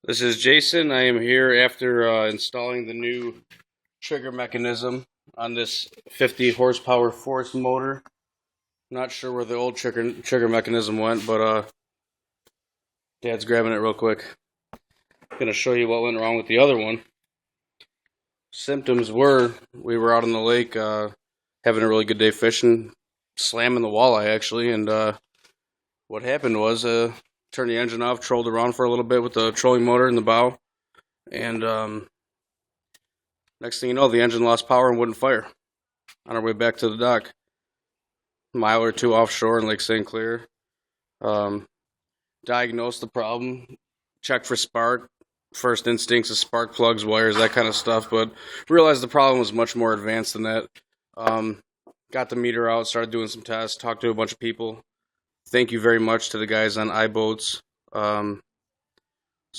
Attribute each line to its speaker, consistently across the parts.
Speaker 1: This is Jason. I am here after installing the new trigger mechanism on this 50 horsepower Force motor. Not sure where the old trigger mechanism went, but Dad's grabbing it real quick. Gonna show you what went wrong with the other one. Symptoms were we were out on the lake having a really good day fishing, slamming the walleye actually, and what happened was turned the engine off, trolled around for a little bit with the trolling motor in the bow, and next thing you know, the engine lost power and wouldn't fire. On our way back to the dock, a mile or two offshore in Lake St. Clair, diagnosed the problem, checked for spark. First instincts is spark plugs, wires, that kind of stuff, but realized the problem was much more advanced than that. Got the meter out, started doing some tests, talked to a bunch of people. Thank you very much to the guys on iBoats. Some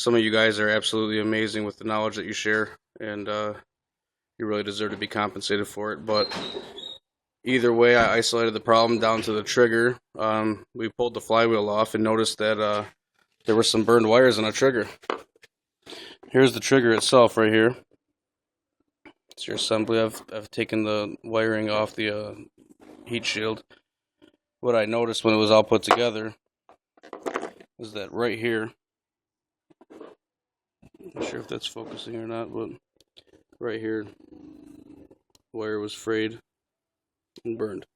Speaker 1: of you guys are absolutely amazing with the knowledge that you share, and you really deserve to be compensated for it. But either way, I isolated the problem down to the trigger. We pulled the flywheel off and noticed that there were some burned wires on a trigger. Here's the trigger itself right here. It's your assembly. I've taken the wiring off the heat shield. What I noticed when it was all put together was that right here, not sure if that's focusing or not, but right here, wire was frayed and burned.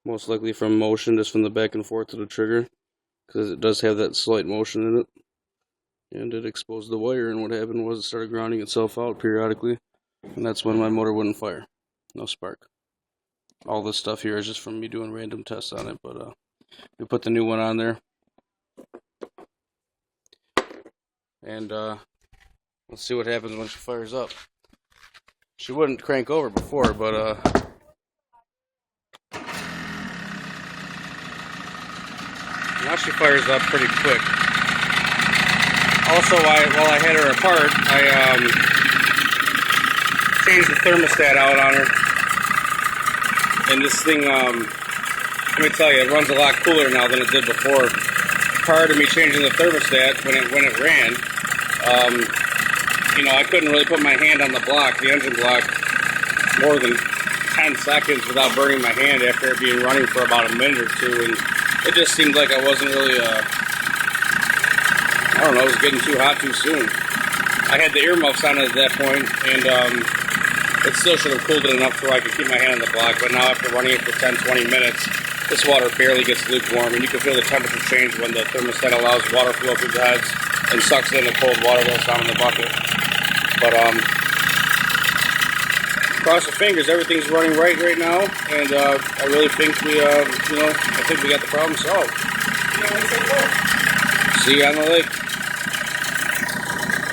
Speaker 1: Most likely from motion, just from the back and forth of the trigger, because it does have that slight motion in it. And it exposed the wire, and what happened was it started grounding itself out periodically, and that's when my motor wouldn't fire. No spark. All this stuff here is just from me doing random tests on it, but we put the new one on there. And let's see what happens when she fires up. She wouldn't crank over before, but now she fires up pretty quick. Also, while I had her apart, I changed the thermostat out on her. And this thing, let me tell you, it runs a lot cooler now than it did before. Prior to me changing the thermostat, when it ran, I couldn't really put my hand on the block, the engine block, more than 10 seconds without burning my hand after it being running for about a minute or two. And it just seemed like I wasn't really, it was getting too hot too soon. I had the earmuffs on at that point, and it still should have cooled it enough so I could keep my hand on the block, but now after running it for 10-20 minutes, this water barely gets lukewarm, and you can feel the temperature change when the thermostat allows water flow through the heads and sucks in the cold water that's down in the bucket. But cross your fingers, everything's running right now, and I really think we got the problem solved. See you on the lake.